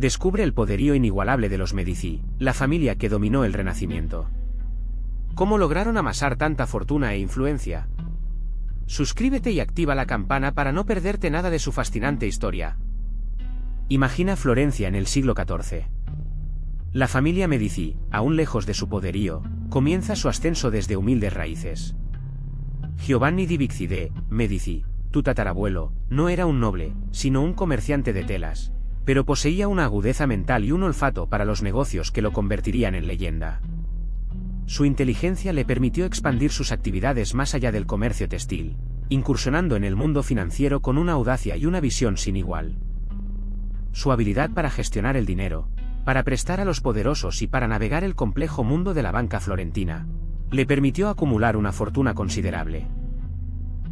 Descubre el poderío inigualable de los Medici, la familia que dominó el Renacimiento. ¿Cómo lograron amasar tanta fortuna e influencia? Suscríbete y activa la campana para no perderte nada de su fascinante historia. Imagina Florencia en el siglo XIV. La familia Medici, aún lejos de su poderío, comienza su ascenso desde humildes raíces. Giovanni di Bixide, Medici, tu tatarabuelo, no era un noble, sino un comerciante de telas, pero poseía una agudeza mental y un olfato para los negocios que lo convertirían en leyenda. Su inteligencia le permitió expandir sus actividades más allá del comercio textil, incursionando en el mundo financiero con una audacia y una visión sin igual. Su habilidad para gestionar el dinero, para prestar a los poderosos y para navegar el complejo mundo de la banca florentina, le permitió acumular una fortuna considerable.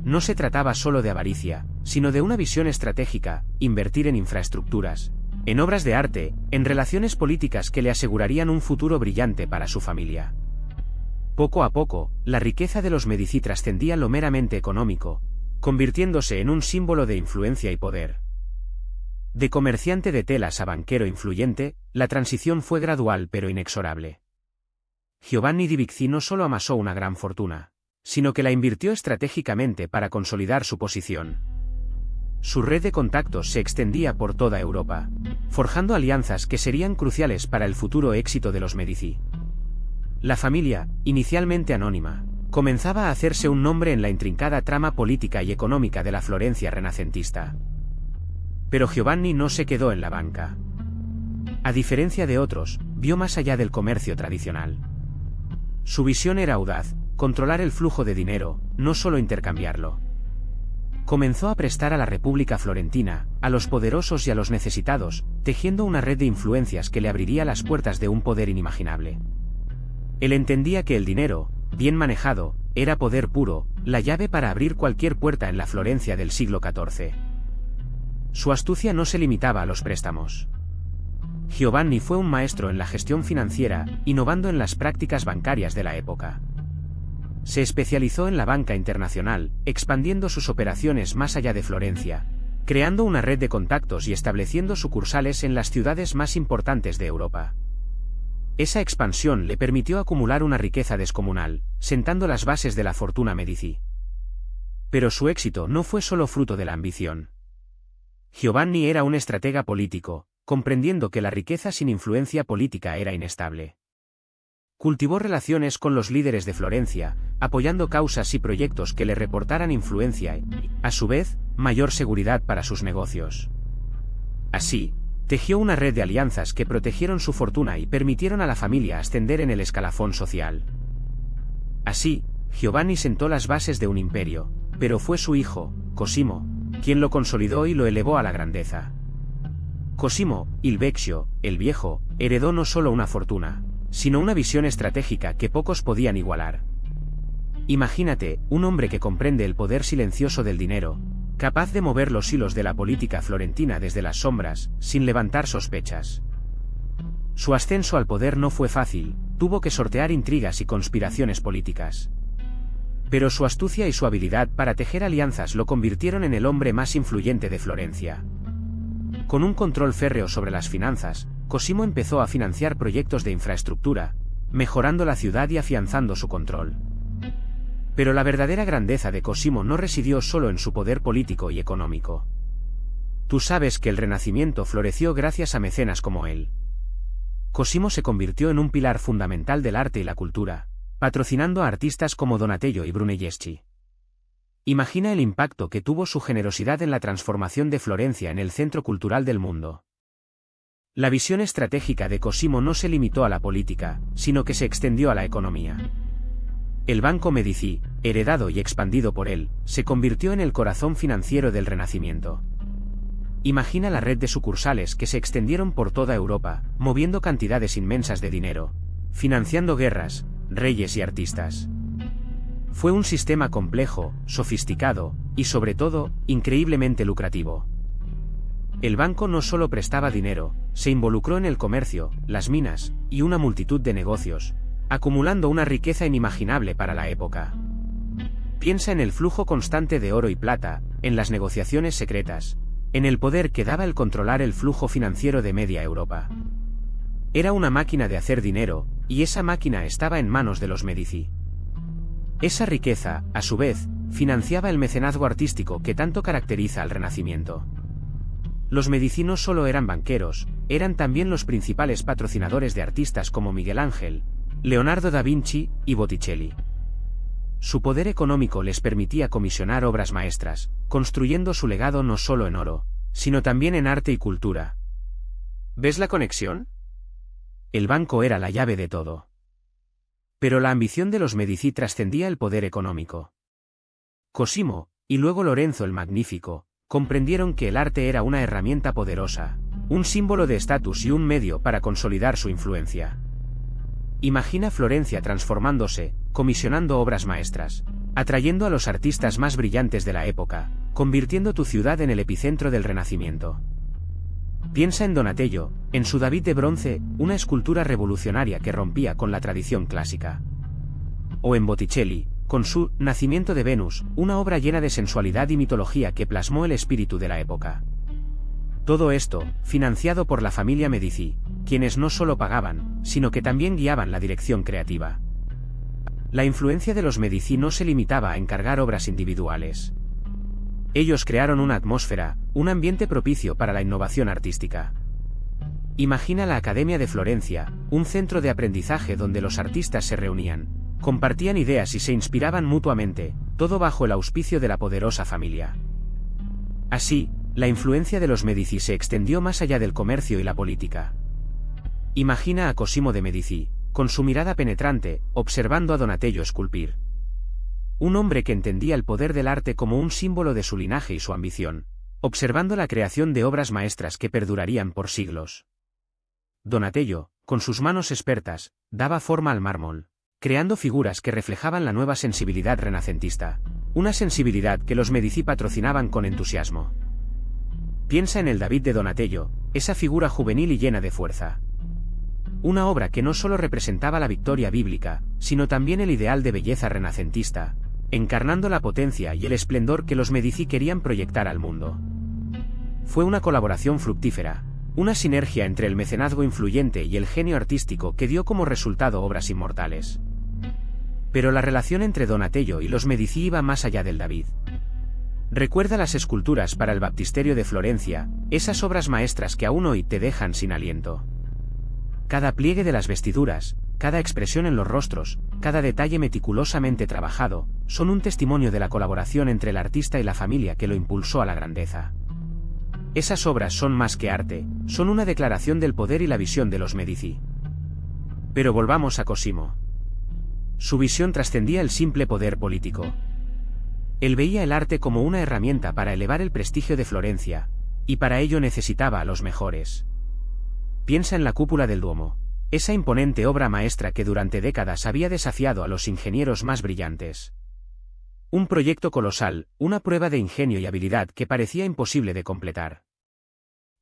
No se trataba solo de avaricia, sino de una visión estratégica: invertir en infraestructuras, en obras de arte, en relaciones políticas que le asegurarían un futuro brillante para su familia. Poco a poco, la riqueza de los Medici trascendía lo meramente económico, convirtiéndose en un símbolo de influencia y poder. De comerciante de telas a banquero influyente, la transición fue gradual pero inexorable. Giovanni di Bixi no solo amasó una gran fortuna, sino que la invirtió estratégicamente para consolidar su posición. Su red de contactos se extendía por toda Europa, forjando alianzas que serían cruciales para el futuro éxito de los Medici. La familia, inicialmente anónima, comenzaba a hacerse un nombre en la intrincada trama política y económica de la Florencia renacentista. Pero Giovanni no se quedó en la banca. A diferencia de otros, vio más allá del comercio tradicional. Su visión era audaz: controlar el flujo de dinero, no solo intercambiarlo. Comenzó a prestar a la República Florentina, a los poderosos y a los necesitados, tejiendo una red de influencias que le abriría las puertas de un poder inimaginable. Él entendía que el dinero, bien manejado, era poder puro, la llave para abrir cualquier puerta en la Florencia del siglo XIV. Su astucia no se limitaba a los préstamos. Giovanni fue un maestro en la gestión financiera, innovando en las prácticas bancarias de la época. Se especializó en la banca internacional, expandiendo sus operaciones más allá de Florencia, creando una red de contactos y estableciendo sucursales en las ciudades más importantes de Europa. Esa expansión le permitió acumular una riqueza descomunal, sentando las bases de la fortuna Medici. Pero su éxito no fue solo fruto de la ambición. Giovanni era un estratega político, comprendiendo que la riqueza sin influencia política era inestable. Cultivó relaciones con los líderes de Florencia, apoyando causas y proyectos que le reportaran influencia y, a su vez, mayor seguridad para sus negocios. Así, tejió una red de alianzas que protegieron su fortuna y permitieron a la familia ascender en el escalafón social. Así, Giovanni sentó las bases de un imperio, pero fue su hijo, Cosimo, quien lo consolidó y lo elevó a la grandeza. Cosimo, il Vecchio, el Viejo, heredó no solo una fortuna, sino una visión estratégica que pocos podían igualar. Imagínate, un hombre que comprende el poder silencioso del dinero, capaz de mover los hilos de la política florentina desde las sombras, sin levantar sospechas. Su ascenso al poder no fue fácil, tuvo que sortear intrigas y conspiraciones políticas. Pero su astucia y su habilidad para tejer alianzas lo convirtieron en el hombre más influyente de Florencia. Con un control férreo sobre las finanzas, Cosimo empezó a financiar proyectos de infraestructura, mejorando la ciudad y afianzando su control. Pero la verdadera grandeza de Cosimo no residió solo en su poder político y económico. Tú sabes que el Renacimiento floreció gracias a mecenas como él. Cosimo se convirtió en un pilar fundamental del arte y la cultura, patrocinando a artistas como Donatello y Brunelleschi. Imagina el impacto que tuvo su generosidad en la transformación de Florencia en el centro cultural del mundo. La visión estratégica de Cosimo no se limitó a la política, sino que se extendió a la economía. El Banco Medici, heredado y expandido por él, se convirtió en el corazón financiero del Renacimiento. Imagina la red de sucursales que se extendieron por toda Europa, moviendo cantidades inmensas de dinero, financiando guerras, reyes y artistas. Fue un sistema complejo, sofisticado, y sobre todo, increíblemente lucrativo. El banco no solo prestaba dinero, se involucró en el comercio, las minas, y una multitud de negocios, acumulando una riqueza inimaginable para la época. Piensa en el flujo constante de oro y plata, en las negociaciones secretas, en el poder que daba el controlar el flujo financiero de media Europa. Era una máquina de hacer dinero, y esa máquina estaba en manos de los Medici. Esa riqueza, a su vez, financiaba el mecenazgo artístico que tanto caracteriza al Renacimiento. Los Medici no solo eran banqueros, eran también los principales patrocinadores de artistas como Miguel Ángel, Leonardo da Vinci y Botticelli. Su poder económico les permitía comisionar obras maestras, construyendo su legado no solo en oro, sino también en arte y cultura. ¿Ves la conexión? El banco era la llave de todo. Pero la ambición de los Medici trascendía el poder económico. Cosimo, y luego Lorenzo el Magnífico, comprendieron que el arte era una herramienta poderosa, un símbolo de estatus y un medio para consolidar su influencia. Imagina Florencia transformándose, comisionando obras maestras, atrayendo a los artistas más brillantes de la época, convirtiendo tu ciudad en el epicentro del Renacimiento. Piensa en Donatello, en su David de bronce, una escultura revolucionaria que rompía con la tradición clásica. O en Botticelli, con su Nacimiento de Venus, una obra llena de sensualidad y mitología que plasmó el espíritu de la época. Todo esto, financiado por la familia Medici, quienes no solo pagaban, sino que también guiaban la dirección creativa. La influencia de los Medici no se limitaba a encargar obras individuales. Ellos crearon una atmósfera, un ambiente propicio para la innovación artística. Imagina la Academia de Florencia, un centro de aprendizaje donde los artistas se reunían, compartían ideas y se inspiraban mutuamente, todo bajo el auspicio de la poderosa familia. Así, la influencia de los Medici se extendió más allá del comercio y la política. Imagina a Cosimo de Medici, con su mirada penetrante, observando a Donatello esculpir. Un hombre que entendía el poder del arte como un símbolo de su linaje y su ambición, observando la creación de obras maestras que perdurarían por siglos. Donatello, con sus manos expertas, daba forma al mármol, creando figuras que reflejaban la nueva sensibilidad renacentista, una sensibilidad que los Medici patrocinaban con entusiasmo. Piensa en el David de Donatello, esa figura juvenil y llena de fuerza. Una obra que no solo representaba la victoria bíblica, sino también el ideal de belleza renacentista, encarnando la potencia y el esplendor que los Medici querían proyectar al mundo. Fue una colaboración fructífera, una sinergia entre el mecenazgo influyente y el genio artístico que dio como resultado obras inmortales. Pero la relación entre Donatello y los Medici iba más allá del David. Recuerda las esculturas para el Baptisterio de Florencia, esas obras maestras que aún hoy te dejan sin aliento. Cada pliegue de las vestiduras, cada expresión en los rostros, cada detalle meticulosamente trabajado, son un testimonio de la colaboración entre el artista y la familia que lo impulsó a la grandeza. Esas obras son más que arte, son una declaración del poder y la visión de los Medici. Pero volvamos a Cosimo. Su visión trascendía el simple poder político. Él veía el arte como una herramienta para elevar el prestigio de Florencia, y para ello necesitaba a los mejores. Piensa en la cúpula del Duomo, esa imponente obra maestra que durante décadas había desafiado a los ingenieros más brillantes. Un proyecto colosal, una prueba de ingenio y habilidad que parecía imposible de completar.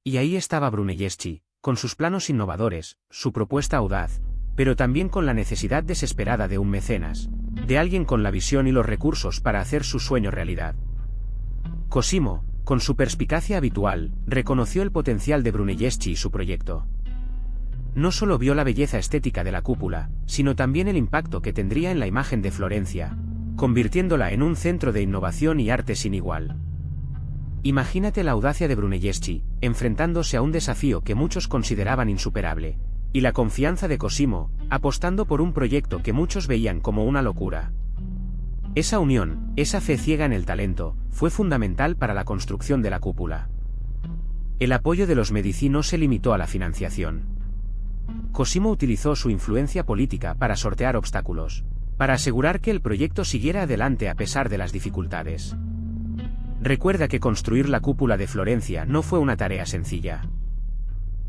Y ahí estaba Brunelleschi, con sus planos innovadores, su propuesta audaz, pero también con la necesidad desesperada de un mecenas, de alguien con la visión y los recursos para hacer su sueño realidad. Cosimo, con su perspicacia habitual, reconoció el potencial de Brunelleschi y su proyecto. No solo vio la belleza estética de la cúpula, sino también el impacto que tendría en la imagen de Florencia, convirtiéndola en un centro de innovación y arte sin igual. Imagínate la audacia de Brunelleschi, enfrentándose a un desafío que muchos consideraban insuperable, y la confianza de Cosimo, apostando por un proyecto que muchos veían como una locura. Esa unión, esa fe ciega en el talento, fue fundamental para la construcción de la cúpula. El apoyo de los Medici no se limitó a la financiación. Cosimo utilizó su influencia política para sortear obstáculos, para asegurar que el proyecto siguiera adelante a pesar de las dificultades. Recuerda que construir la cúpula de Florencia no fue una tarea sencilla.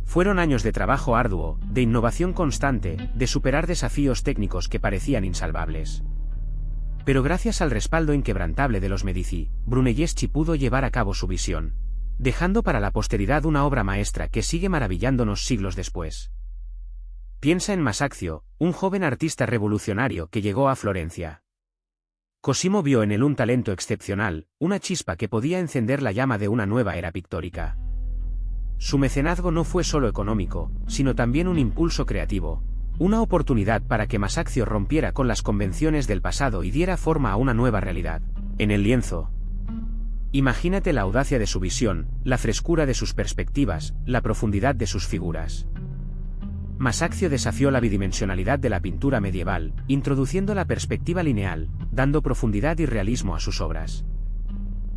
Fueron años de trabajo arduo, de innovación constante, de superar desafíos técnicos que parecían insalvables. Pero gracias al respaldo inquebrantable de los Medici, Brunelleschi pudo llevar a cabo su visión, dejando para la posteridad una obra maestra que sigue maravillándonos siglos después. Piensa en Masaccio, un joven artista revolucionario que llegó a Florencia. Cosimo vio en él un talento excepcional, una chispa que podía encender la llama de una nueva era pictórica. Su mecenazgo no fue solo económico, sino también un impulso creativo, una oportunidad para que Masaccio rompiera con las convenciones del pasado y diera forma a una nueva realidad. En el lienzo. Imagínate la audacia de su visión, la frescura de sus perspectivas, la profundidad de sus figuras. Masaccio desafió la bidimensionalidad de la pintura medieval, introduciendo la perspectiva lineal, dando profundidad y realismo a sus obras.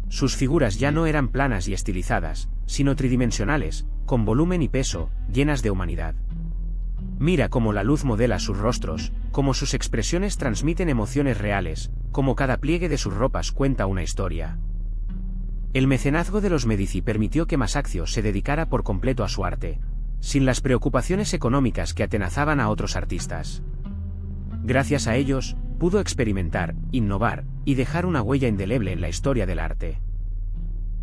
Sus figuras ya no eran planas y estilizadas, sino tridimensionales, con volumen y peso, llenas de humanidad. Mira cómo la luz modela sus rostros, cómo sus expresiones transmiten emociones reales, cómo cada pliegue de sus ropas cuenta una historia. El mecenazgo de los Medici permitió que Masaccio se dedicara por completo a su arte, sin las preocupaciones económicas que atenazaban a otros artistas. Gracias a ellos, pudo experimentar, innovar, y dejar una huella indeleble en la historia del arte.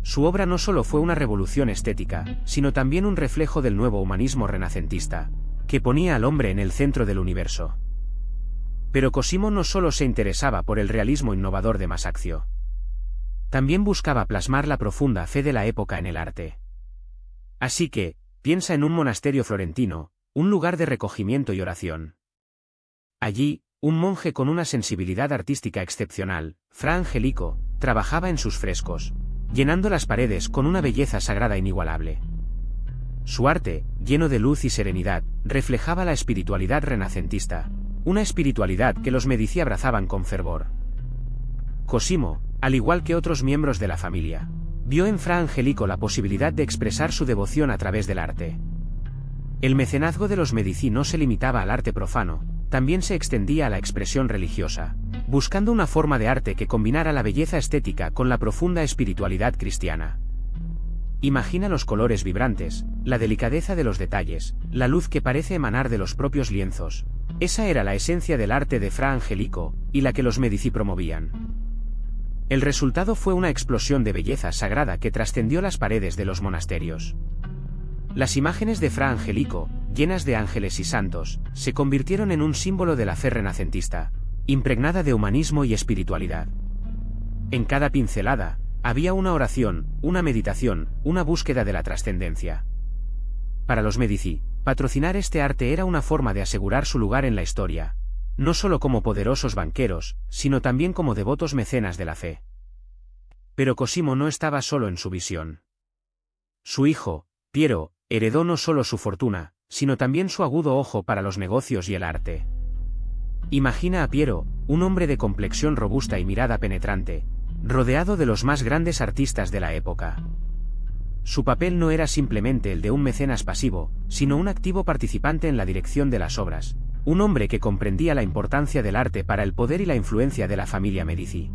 Su obra no solo fue una revolución estética, sino también un reflejo del nuevo humanismo renacentista, que ponía al hombre en el centro del universo. Pero Cosimo no solo se interesaba por el realismo innovador de Masaccio. También buscaba plasmar la profunda fe de la época en el arte. Así que, piensa en un monasterio florentino, un lugar de recogimiento y oración. Allí, un monje con una sensibilidad artística excepcional, Fra Angelico, trabajaba en sus frescos, llenando las paredes con una belleza sagrada inigualable. Su arte, lleno de luz y serenidad, reflejaba la espiritualidad renacentista, una espiritualidad que los Medici abrazaban con fervor. Cosimo, al igual que otros miembros de la familia, vio en Fra Angelico la posibilidad de expresar su devoción a través del arte. El mecenazgo de los Medici no se limitaba al arte profano, también se extendía a la expresión religiosa, buscando una forma de arte que combinara la belleza estética con la profunda espiritualidad cristiana. Imagina los colores vibrantes, la delicadeza de los detalles, la luz que parece emanar de los propios lienzos. Esa era la esencia del arte de Fra Angelico, y la que los Medici promovían. El resultado fue una explosión de belleza sagrada que trascendió las paredes de los monasterios. Las imágenes de Fra Angelico, llenas de ángeles y santos, se convirtieron en un símbolo de la fe renacentista, impregnada de humanismo y espiritualidad. En cada pincelada, había una oración, una meditación, una búsqueda de la trascendencia. Para los Medici, patrocinar este arte era una forma de asegurar su lugar en la historia, no solo como poderosos banqueros, sino también como devotos mecenas de la fe. Pero Cosimo no estaba solo en su visión. Su hijo, Piero, heredó no solo su fortuna, sino también su agudo ojo para los negocios y el arte. Imagina a Piero, un hombre de complexión robusta y mirada penetrante, rodeado de los más grandes artistas de la época. Su papel no era simplemente el de un mecenas pasivo, sino un activo participante en la dirección de las obras, un hombre que comprendía la importancia del arte para el poder y la influencia de la familia Medici.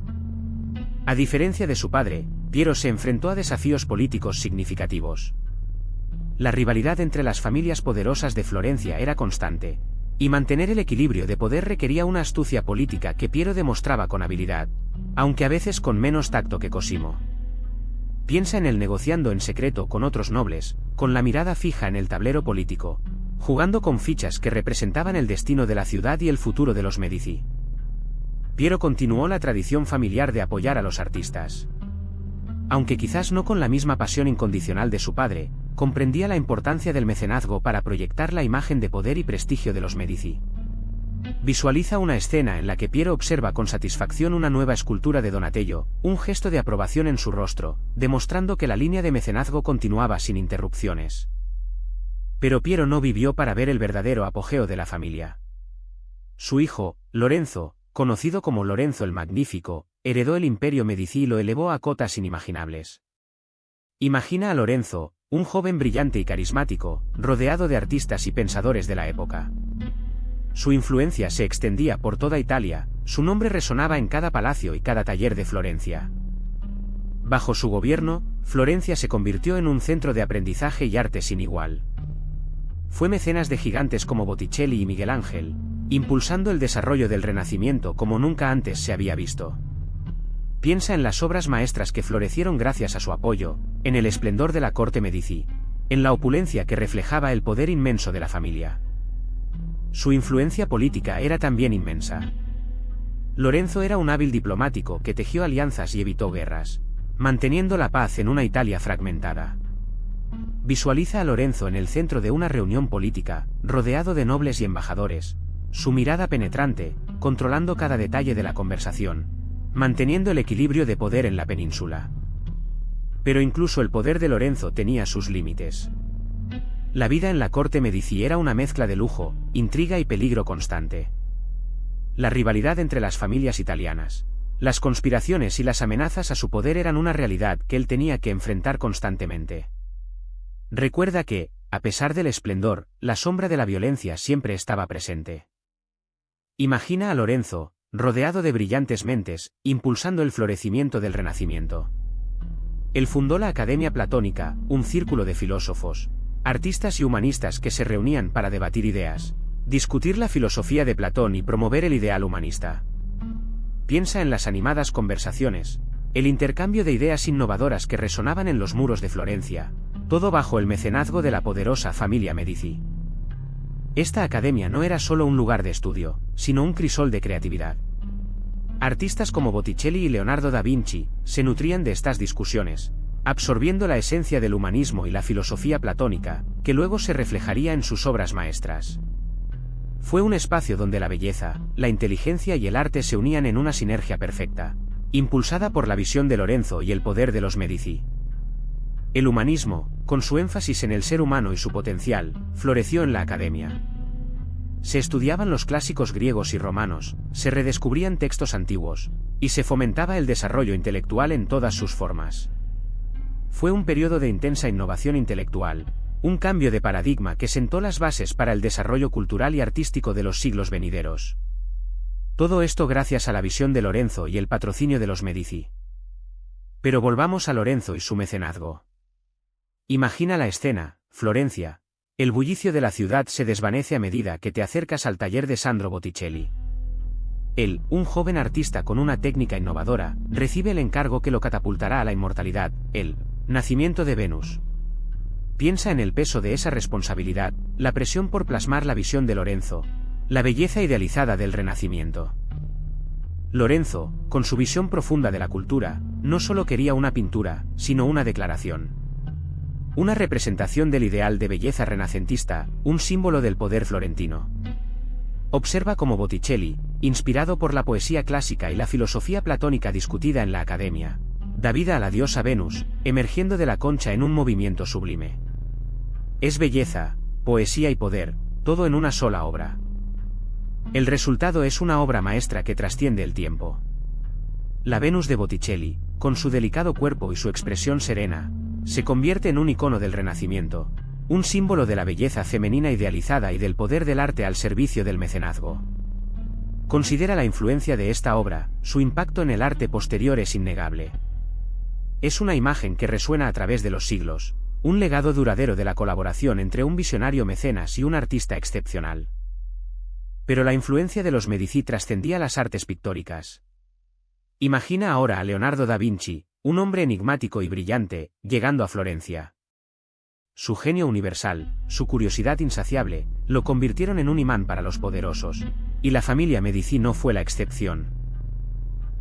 A diferencia de su padre, Piero se enfrentó a desafíos políticos significativos. La rivalidad entre las familias poderosas de Florencia era constante, y mantener el equilibrio de poder requería una astucia política que Piero demostraba con habilidad, aunque a veces con menos tacto que Cosimo. Piensa en él negociando en secreto con otros nobles, con la mirada fija en el tablero político, jugando con fichas que representaban el destino de la ciudad y el futuro de los Medici. Piero continuó la tradición familiar de apoyar a los artistas. Aunque quizás no con la misma pasión incondicional de su padre, comprendía la importancia del mecenazgo para proyectar la imagen de poder y prestigio de los Medici. Visualiza una escena en la que Piero observa con satisfacción una nueva escultura de Donatello, un gesto de aprobación en su rostro, demostrando que la línea de mecenazgo continuaba sin interrupciones. Pero Piero no vivió para ver el verdadero apogeo de la familia. Su hijo, Lorenzo, conocido como Lorenzo el Magnífico, heredó el imperio Medici y lo elevó a cotas inimaginables. Imagina a Lorenzo, un joven brillante y carismático, rodeado de artistas y pensadores de la época. Su influencia se extendía por toda Italia, su nombre resonaba en cada palacio y cada taller de Florencia. Bajo su gobierno, Florencia se convirtió en un centro de aprendizaje y arte sin igual. Fue mecenas de gigantes como Botticelli y Miguel Ángel, impulsando el desarrollo del Renacimiento como nunca antes se había visto. Piensa en las obras maestras que florecieron gracias a su apoyo, en el esplendor de la corte Medici, en la opulencia que reflejaba el poder inmenso de la familia. Su influencia política era también inmensa. Lorenzo era un hábil diplomático que tejió alianzas y evitó guerras, manteniendo la paz en una Italia fragmentada. Visualiza a Lorenzo en el centro de una reunión política, rodeado de nobles y embajadores, su mirada penetrante, controlando cada detalle de la conversación, manteniendo el equilibrio de poder en la península. Pero incluso el poder de Lorenzo tenía sus límites. La vida en la corte Medici era una mezcla de lujo, intriga y peligro constante. La rivalidad entre las familias italianas, las conspiraciones y las amenazas a su poder eran una realidad que él tenía que enfrentar constantemente. Recuerda que, a pesar del esplendor, la sombra de la violencia siempre estaba presente. Imagina a Lorenzo, rodeado de brillantes mentes, impulsando el florecimiento del Renacimiento. Él fundó la Academia Platónica, un círculo de filósofos, artistas y humanistas que se reunían para debatir ideas, discutir la filosofía de Platón y promover el ideal humanista. Piensa en las animadas conversaciones, el intercambio de ideas innovadoras que resonaban en los muros de Florencia, todo bajo el mecenazgo de la poderosa familia Medici. Esta academia no era solo un lugar de estudio, sino un crisol de creatividad. Artistas como Botticelli y Leonardo da Vinci se nutrían de estas discusiones, absorbiendo la esencia del humanismo y la filosofía platónica, que luego se reflejaría en sus obras maestras. Fue un espacio donde la belleza, la inteligencia y el arte se unían en una sinergia perfecta, impulsada por la visión de Lorenzo y el poder de los Medici. El humanismo, con su énfasis en el ser humano y su potencial, floreció en la academia. Se estudiaban los clásicos griegos y romanos, se redescubrían textos antiguos, y se fomentaba el desarrollo intelectual en todas sus formas. Fue un periodo de intensa innovación intelectual, un cambio de paradigma que sentó las bases para el desarrollo cultural y artístico de los siglos venideros. Todo esto gracias a la visión de Lorenzo y el patrocinio de los Medici. Pero volvamos a Lorenzo y su mecenazgo. Imagina la escena, Florencia. El bullicio de la ciudad se desvanece a medida que te acercas al taller de Sandro Botticelli. Él, un joven artista con una técnica innovadora, recibe el encargo que lo catapultará a la inmortalidad, el nacimiento de Venus. Piensa en el peso de esa responsabilidad, la presión por plasmar la visión de Lorenzo, la belleza idealizada del Renacimiento. Lorenzo, con su visión profunda de la cultura, no solo quería una pintura, sino una declaración. Una representación del ideal de belleza renacentista, un símbolo del poder florentino. Observa cómo Botticelli, inspirado por la poesía clásica y la filosofía platónica discutida en la academia, da vida a la diosa Venus, emergiendo de la concha en un movimiento sublime. Es belleza, poesía y poder, todo en una sola obra. El resultado es una obra maestra que trasciende el tiempo. La Venus de Botticelli, con su delicado cuerpo y su expresión serena, se convierte en un icono del Renacimiento, un símbolo de la belleza femenina idealizada y del poder del arte al servicio del mecenazgo. Considera la influencia de esta obra, su impacto en el arte posterior es innegable. Es una imagen que resuena a través de los siglos, un legado duradero de la colaboración entre un visionario mecenas y un artista excepcional. Pero la influencia de los Medici trascendía las artes pictóricas. Imagina ahora a Leonardo da Vinci, un hombre enigmático y brillante, llegando a Florencia. Su genio universal, su curiosidad insaciable, lo convirtieron en un imán para los poderosos, y la familia Medici no fue la excepción.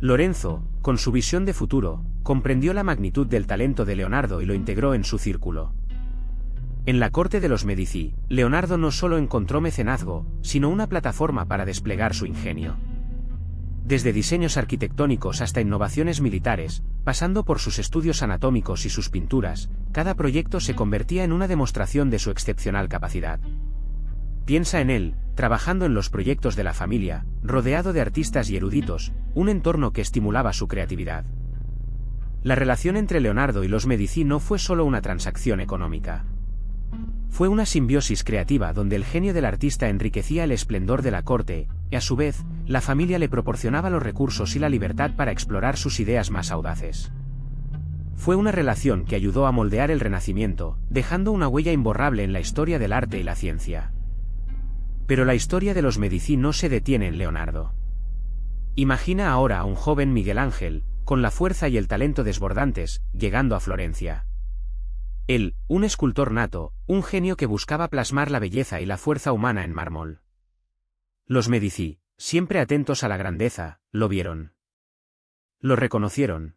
Lorenzo, con su visión de futuro, comprendió la magnitud del talento de Leonardo y lo integró en su círculo. En la corte de los Medici, Leonardo no solo encontró mecenazgo, sino una plataforma para desplegar su ingenio. Desde diseños arquitectónicos hasta innovaciones militares, pasando por sus estudios anatómicos y sus pinturas, cada proyecto se convertía en una demostración de su excepcional capacidad. Piensa en él, trabajando en los proyectos de la familia, rodeado de artistas y eruditos, un entorno que estimulaba su creatividad. La relación entre Leonardo y los Medici no fue solo una transacción económica. Fue una simbiosis creativa donde el genio del artista enriquecía el esplendor de la corte, y a su vez, la familia le proporcionaba los recursos y la libertad para explorar sus ideas más audaces. Fue una relación que ayudó a moldear el Renacimiento, dejando una huella imborrable en la historia del arte y la ciencia. Pero la historia de los Medici no se detiene en Leonardo. Imagina ahora a un joven Miguel Ángel, con la fuerza y el talento desbordantes, llegando a Florencia. Él, un escultor nato, un genio que buscaba plasmar la belleza y la fuerza humana en mármol. Los Medici, siempre atentos a la grandeza, lo vieron. Lo reconocieron.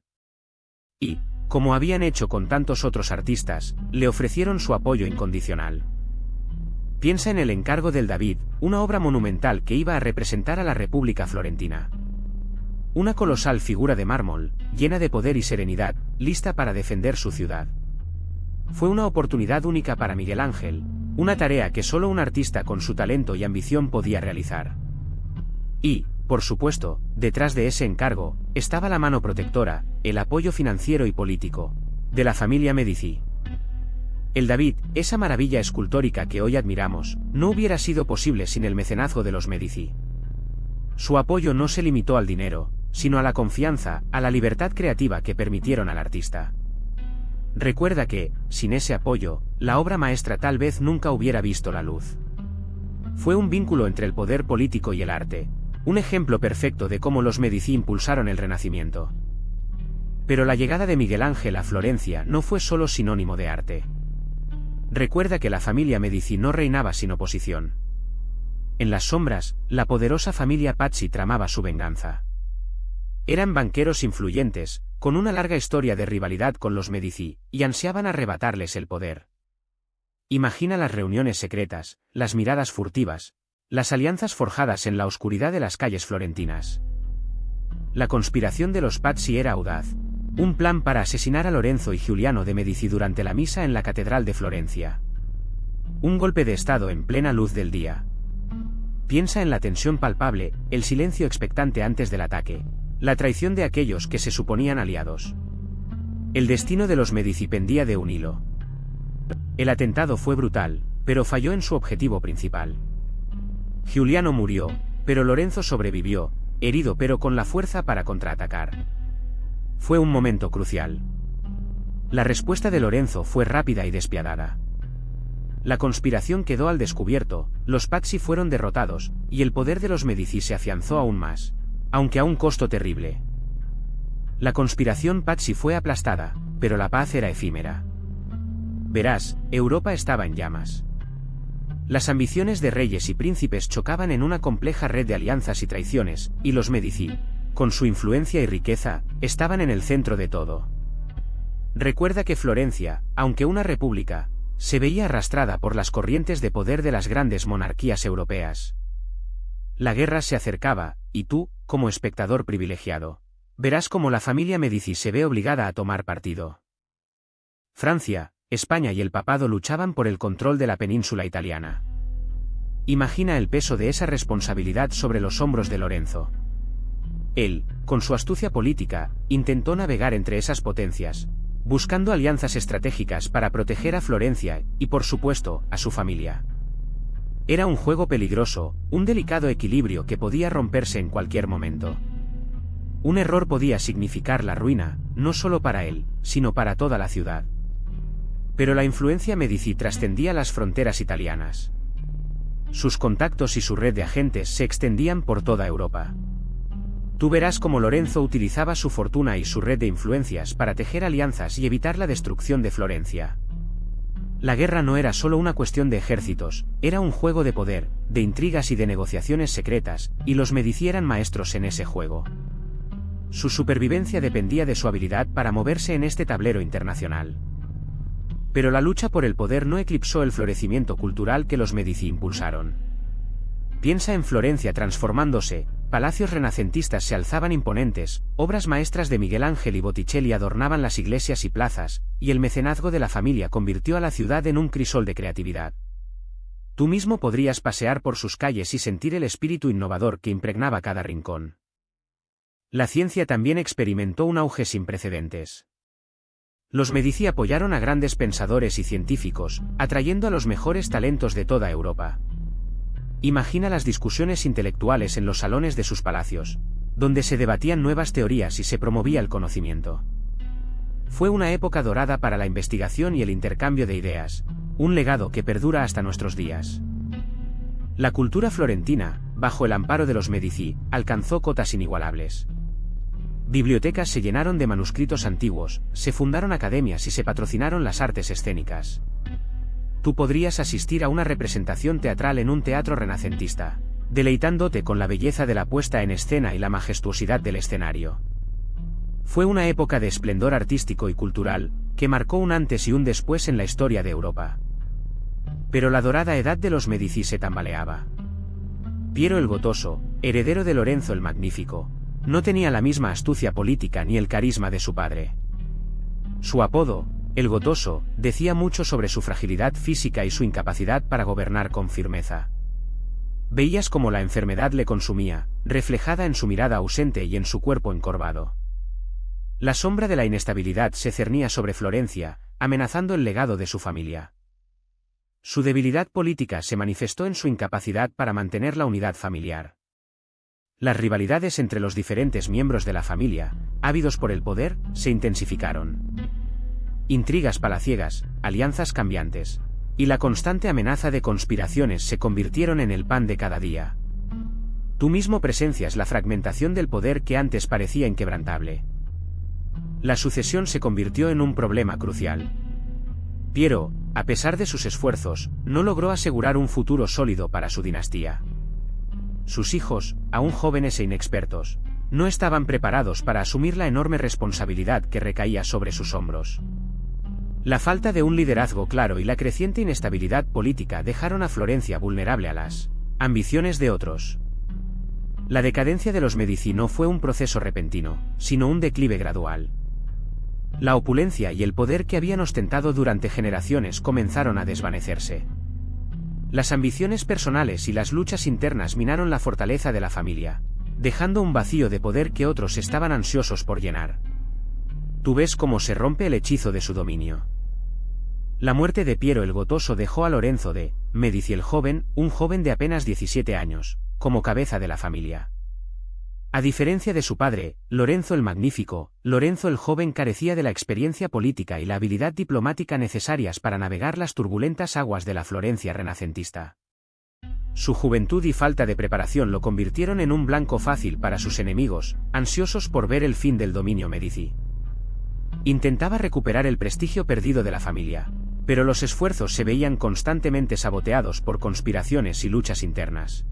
Y, como habían hecho con tantos otros artistas, le ofrecieron su apoyo incondicional. Piensa en el encargo del David, una obra monumental que iba a representar a la República Florentina. Una colosal figura de mármol, llena de poder y serenidad, lista para defender su ciudad. Fue una oportunidad única para Miguel Ángel, una tarea que solo un artista con su talento y ambición podía realizar. Y, por supuesto, detrás de ese encargo, estaba la mano protectora, el apoyo financiero y político, de la familia Medici. El David, esa maravilla escultórica que hoy admiramos, no hubiera sido posible sin el mecenazgo de los Medici. Su apoyo no se limitó al dinero, sino a la confianza, a la libertad creativa que permitieron al artista. Recuerda que, sin ese apoyo, la obra maestra tal vez nunca hubiera visto la luz. Fue un vínculo entre el poder político y el arte, un ejemplo perfecto de cómo los Medici impulsaron el Renacimiento. Pero la llegada de Miguel Ángel a Florencia no fue solo sinónimo de arte. Recuerda que la familia Medici no reinaba sin oposición. En las sombras, la poderosa familia Pazzi tramaba su venganza. Eran banqueros influyentes, con una larga historia de rivalidad con los Medici, y ansiaban arrebatarles el poder. Imagina las reuniones secretas, las miradas furtivas, las alianzas forjadas en la oscuridad de las calles florentinas. La conspiración de los Pazzi era audaz. Un plan para asesinar a Lorenzo y Giuliano de Medici durante la misa en la Catedral de Florencia. Un golpe de estado en plena luz del día. Piensa en la tensión palpable, el silencio expectante antes del ataque, la traición de aquellos que se suponían aliados. El destino de los Medici pendía de un hilo. El atentado fue brutal, pero falló en su objetivo principal. Giuliano murió, pero Lorenzo sobrevivió, herido pero con la fuerza para contraatacar. Fue un momento crucial. La respuesta de Lorenzo fue rápida y despiadada. La conspiración quedó al descubierto, los Pazzi fueron derrotados, y el poder de los Medici se afianzó aún más, aunque a un costo terrible. La conspiración Pazzi fue aplastada, pero la paz era efímera. Verás, Europa estaba en llamas. Las ambiciones de reyes y príncipes chocaban en una compleja red de alianzas y traiciones, y los Medici, con su influencia y riqueza, estaban en el centro de todo. Recuerda que Florencia, aunque una república, se veía arrastrada por las corrientes de poder de las grandes monarquías europeas. La guerra se acercaba, y tú, como espectador privilegiado, verás cómo la familia Medici se ve obligada a tomar partido. Francia, España y el papado luchaban por el control de la península italiana. Imagina el peso de esa responsabilidad sobre los hombros de Lorenzo. Él, con su astucia política, intentó navegar entre esas potencias, buscando alianzas estratégicas para proteger a Florencia y, por supuesto, a su familia. Era un juego peligroso, un delicado equilibrio que podía romperse en cualquier momento. Un error podía significar la ruina, no solo para él, sino para toda la ciudad. Pero la influencia Medici trascendía las fronteras italianas. Sus contactos y su red de agentes se extendían por toda Europa. Tú verás cómo Lorenzo utilizaba su fortuna y su red de influencias para tejer alianzas y evitar la destrucción de Florencia. La guerra no era solo una cuestión de ejércitos, era un juego de poder, de intrigas y de negociaciones secretas, y los Medici eran maestros en ese juego. Su supervivencia dependía de su habilidad para moverse en este tablero internacional. Pero la lucha por el poder no eclipsó el florecimiento cultural que los Medici impulsaron. Piensa en Florencia transformándose, palacios renacentistas se alzaban imponentes, obras maestras de Miguel Ángel y Botticelli adornaban las iglesias y plazas, y el mecenazgo de la familia convirtió a la ciudad en un crisol de creatividad. Tú mismo podrías pasear por sus calles y sentir el espíritu innovador que impregnaba cada rincón. La ciencia también experimentó un auge sin precedentes. Los Medici apoyaron a grandes pensadores y científicos, atrayendo a los mejores talentos de toda Europa. Imagina las discusiones intelectuales en los salones de sus palacios, donde se debatían nuevas teorías y se promovía el conocimiento. Fue una época dorada para la investigación y el intercambio de ideas, un legado que perdura hasta nuestros días. La cultura florentina, bajo el amparo de los Medici, alcanzó cotas inigualables. Bibliotecas se llenaron de manuscritos antiguos, se fundaron academias y se patrocinaron las artes escénicas. Tú podrías asistir a una representación teatral en un teatro renacentista, deleitándote con la belleza de la puesta en escena y la majestuosidad del escenario. Fue una época de esplendor artístico y cultural, que marcó un antes y un después en la historia de Europa. Pero la dorada edad de los Medici se tambaleaba. Piero el Gotoso, heredero de Lorenzo el Magnífico, no tenía la misma astucia política ni el carisma de su padre. Su apodo, el Gotoso, decía mucho sobre su fragilidad física y su incapacidad para gobernar con firmeza. Veías cómo la enfermedad le consumía, reflejada en su mirada ausente y en su cuerpo encorvado. La sombra de la inestabilidad se cernía sobre Florencia, amenazando el legado de su familia. Su debilidad política se manifestó en su incapacidad para mantener la unidad familiar. Las rivalidades entre los diferentes miembros de la familia, ávidos por el poder, se intensificaron. Intrigas palaciegas, alianzas cambiantes, y la constante amenaza de conspiraciones se convirtieron en el pan de cada día. Tú mismo presencias la fragmentación del poder que antes parecía inquebrantable. La sucesión se convirtió en un problema crucial. Piero, a pesar de sus esfuerzos, no logró asegurar un futuro sólido para su dinastía. Sus hijos, aún jóvenes e inexpertos, no estaban preparados para asumir la enorme responsabilidad que recaía sobre sus hombros. La falta de un liderazgo claro y la creciente inestabilidad política dejaron a Florencia vulnerable a las ambiciones de otros. La decadencia de los Medici no fue un proceso repentino, sino un declive gradual. La opulencia y el poder que habían ostentado durante generaciones comenzaron a desvanecerse. Las ambiciones personales y las luchas internas minaron la fortaleza de la familia, dejando un vacío de poder que otros estaban ansiosos por llenar. Tú ves cómo se rompe el hechizo de su dominio. La muerte de Piero el Gotoso dejó a Lorenzo de Medici el Joven, un joven de apenas 17 años, como cabeza de la familia. A diferencia de su padre, Lorenzo el Magnífico, Lorenzo el Joven carecía de la experiencia política y la habilidad diplomática necesarias para navegar las turbulentas aguas de la Florencia renacentista. Su juventud y falta de preparación lo convirtieron en un blanco fácil para sus enemigos, ansiosos por ver el fin del dominio Medici. Intentaba recuperar el prestigio perdido de la familia, pero los esfuerzos se veían constantemente saboteados por conspiraciones y luchas internas.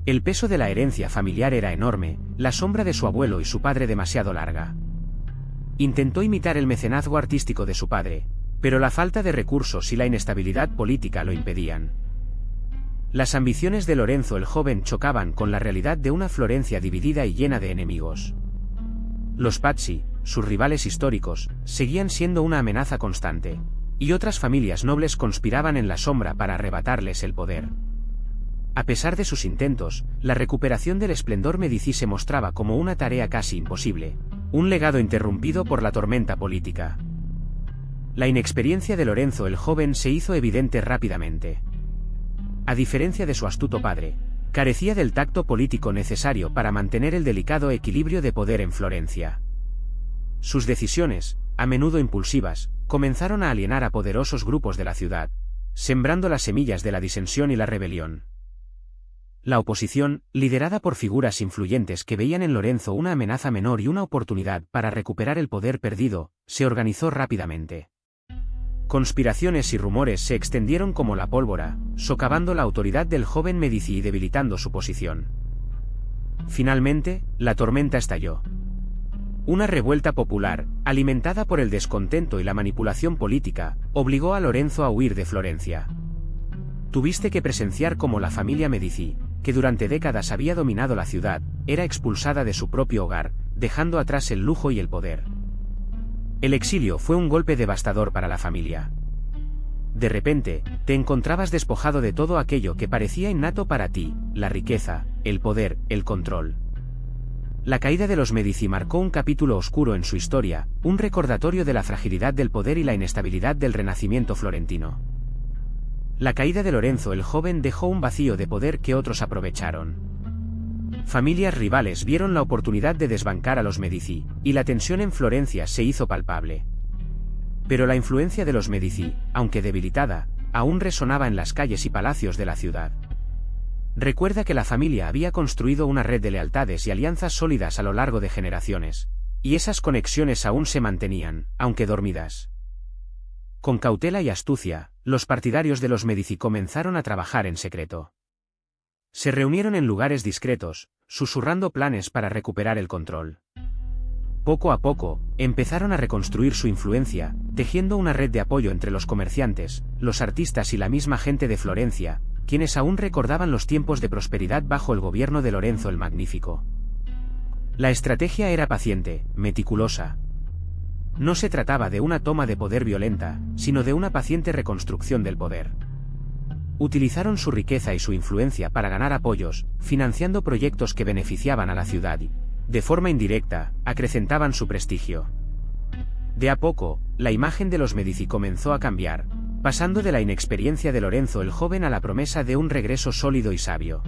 El peso de la herencia familiar era enorme, la sombra de su abuelo y su padre demasiado larga. Intentó imitar el mecenazgo artístico de su padre, pero la falta de recursos y la inestabilidad política lo impedían. Las ambiciones de Lorenzo el Joven chocaban con la realidad de una Florencia dividida y llena de enemigos. Los Pazzi, sus rivales históricos, seguían siendo una amenaza constante, y otras familias nobles conspiraban en la sombra para arrebatarles el poder. A pesar de sus intentos, la recuperación del esplendor Medici se mostraba como una tarea casi imposible, un legado interrumpido por la tormenta política. La inexperiencia de Lorenzo el Joven se hizo evidente rápidamente. A diferencia de su astuto padre, carecía del tacto político necesario para mantener el delicado equilibrio de poder en Florencia. Sus decisiones, a menudo impulsivas, comenzaron a alienar a poderosos grupos de la ciudad, sembrando las semillas de la disensión y la rebelión. La oposición, liderada por figuras influyentes que veían en Lorenzo una amenaza menor y una oportunidad para recuperar el poder perdido, se organizó rápidamente. Conspiraciones y rumores se extendieron como la pólvora, socavando la autoridad del joven Medici y debilitando su posición. Finalmente, la tormenta estalló. Una revuelta popular, alimentada por el descontento y la manipulación política, obligó a Lorenzo a huir de Florencia. Tuviste que presenciar cómo la familia Medici, que durante décadas había dominado la ciudad, era expulsada de su propio hogar, dejando atrás el lujo y el poder. El exilio fue un golpe devastador para la familia. De repente, te encontrabas despojado de todo aquello que parecía innato para ti, la riqueza, el poder, el control. La caída de los Medici marcó un capítulo oscuro en su historia, un recordatorio de la fragilidad del poder y la inestabilidad del Renacimiento florentino. La caída de Lorenzo el Joven dejó un vacío de poder que otros aprovecharon. Familias rivales vieron la oportunidad de desbancar a los Medici, y la tensión en Florencia se hizo palpable. Pero la influencia de los Medici, aunque debilitada, aún resonaba en las calles y palacios de la ciudad. Recuerda que la familia había construido una red de lealtades y alianzas sólidas a lo largo de generaciones, y esas conexiones aún se mantenían, aunque dormidas. Con cautela y astucia, los partidarios de los Medici comenzaron a trabajar en secreto. Se reunieron en lugares discretos, susurrando planes para recuperar el control. Poco a poco, empezaron a reconstruir su influencia, tejiendo una red de apoyo entre los comerciantes, los artistas y la misma gente de Florencia, quienes aún recordaban los tiempos de prosperidad bajo el gobierno de Lorenzo el Magnífico. La estrategia era paciente, meticulosa. No se trataba de una toma de poder violenta, sino de una paciente reconstrucción del poder. Utilizaron su riqueza y su influencia para ganar apoyos, financiando proyectos que beneficiaban a la ciudad y, de forma indirecta, acrecentaban su prestigio. De a poco, la imagen de los Medici comenzó a cambiar, pasando de la inexperiencia de Lorenzo el joven a la promesa de un regreso sólido y sabio.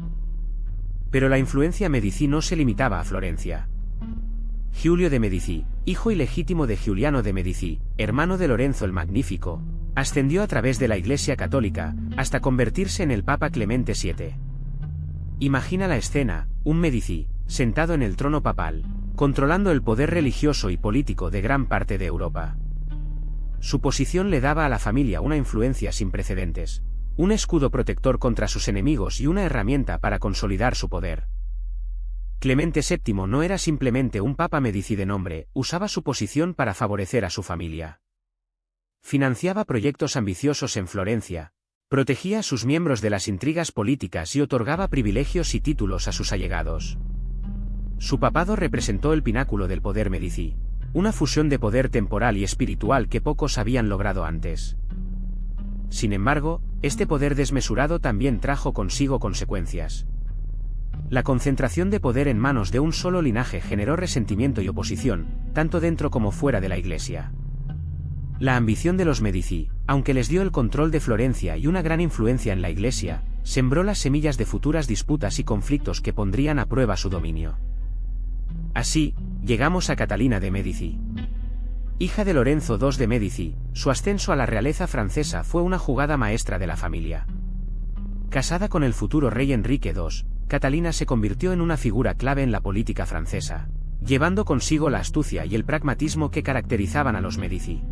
Pero la influencia Medici no se limitaba a Florencia. Giulio de Medici, hijo ilegítimo de Giuliano de Medici, hermano de Lorenzo el Magnífico, ascendió a través de la Iglesia Católica, hasta convertirse en el Papa Clemente VII. Imagina la escena, un Medici, sentado en el trono papal, controlando el poder religioso y político de gran parte de Europa. Su posición le daba a la familia una influencia sin precedentes, un escudo protector contra sus enemigos y una herramienta para consolidar su poder. Clemente VII no era simplemente un papa Medici de nombre, usaba su posición para favorecer a su familia. Financiaba proyectos ambiciosos en Florencia, protegía a sus miembros de las intrigas políticas y otorgaba privilegios y títulos a sus allegados. Su papado representó el pináculo del poder Medici, una fusión de poder temporal y espiritual que pocos habían logrado antes. Sin embargo, este poder desmesurado también trajo consigo consecuencias. La concentración de poder en manos de un solo linaje generó resentimiento y oposición, tanto dentro como fuera de la Iglesia. La ambición de los Medici, aunque les dio el control de Florencia y una gran influencia en la Iglesia, sembró las semillas de futuras disputas y conflictos que pondrían a prueba su dominio. Así, llegamos a Catalina de Medici. Hija de Lorenzo II de Medici, su ascenso a la realeza francesa fue una jugada maestra de la familia. Casada con el futuro rey Enrique II, Catalina se convirtió en una figura clave en la política francesa, llevando consigo la astucia y el pragmatismo que caracterizaban a los Medici.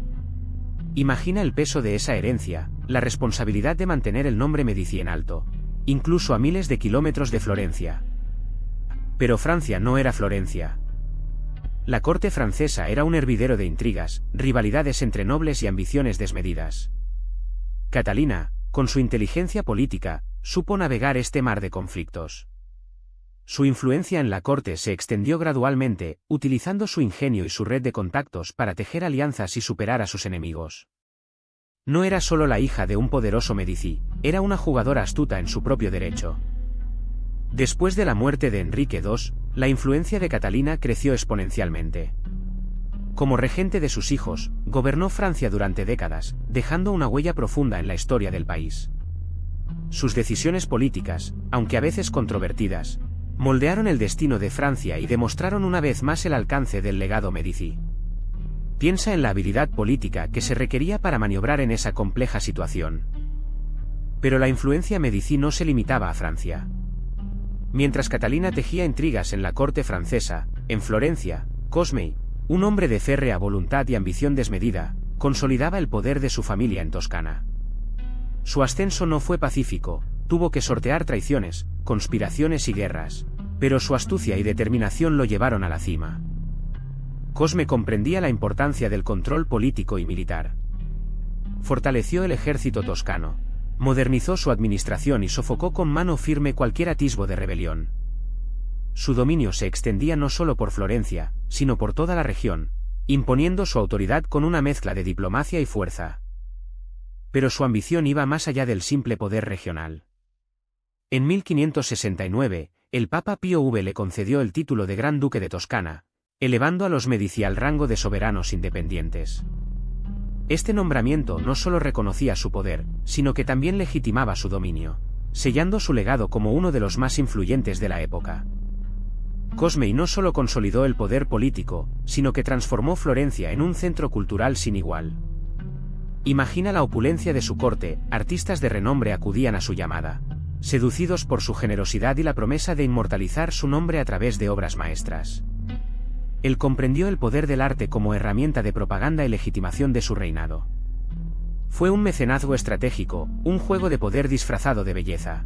Imagina el peso de esa herencia, la responsabilidad de mantener el nombre Medici en alto, incluso a miles de kilómetros de Florencia. Pero Francia no era Florencia. La corte francesa era un hervidero de intrigas, rivalidades entre nobles y ambiciones desmedidas. Catalina, con su inteligencia política, supo navegar este mar de conflictos. Su influencia en la corte se extendió gradualmente, utilizando su ingenio y su red de contactos para tejer alianzas y superar a sus enemigos. No era solo la hija de un poderoso Medici, era una jugadora astuta en su propio derecho. Después de la muerte de Enrique II, la influencia de Catalina creció exponencialmente. Como regente de sus hijos, gobernó Francia durante décadas, dejando una huella profunda en la historia del país. Sus decisiones políticas, aunque a veces controvertidas, moldearon el destino de Francia y demostraron una vez más el alcance del legado Medici. Piensa en la habilidad política que se requería para maniobrar en esa compleja situación. Pero la influencia Medici no se limitaba a Francia. Mientras Catalina tejía intrigas en la corte francesa, en Florencia, Cosme, un hombre de férrea voluntad y ambición desmedida, consolidaba el poder de su familia en Toscana. Su ascenso no fue pacífico, tuvo que sortear traiciones, conspiraciones y guerras, pero su astucia y determinación lo llevaron a la cima. Cosme comprendía la importancia del control político y militar. Fortaleció el ejército toscano, modernizó su administración y sofocó con mano firme cualquier atisbo de rebelión. Su dominio se extendía no solo por Florencia, sino por toda la región, imponiendo su autoridad con una mezcla de diplomacia y fuerza. Pero su ambición iba más allá del simple poder regional. En 1569, el Papa Pío V le concedió el título de Gran Duque de Toscana, elevando a los Medici al rango de soberanos independientes. Este nombramiento no solo reconocía su poder, sino que también legitimaba su dominio, sellando su legado como uno de los más influyentes de la época. Cosme no solo consolidó el poder político, sino que transformó Florencia en un centro cultural sin igual. Imagina la opulencia de su corte, artistas de renombre acudían a su llamada, seducidos por su generosidad y la promesa de inmortalizar su nombre a través de obras maestras. Él comprendió el poder del arte como herramienta de propaganda y legitimación de su reinado. Fue un mecenazgo estratégico, un juego de poder disfrazado de belleza.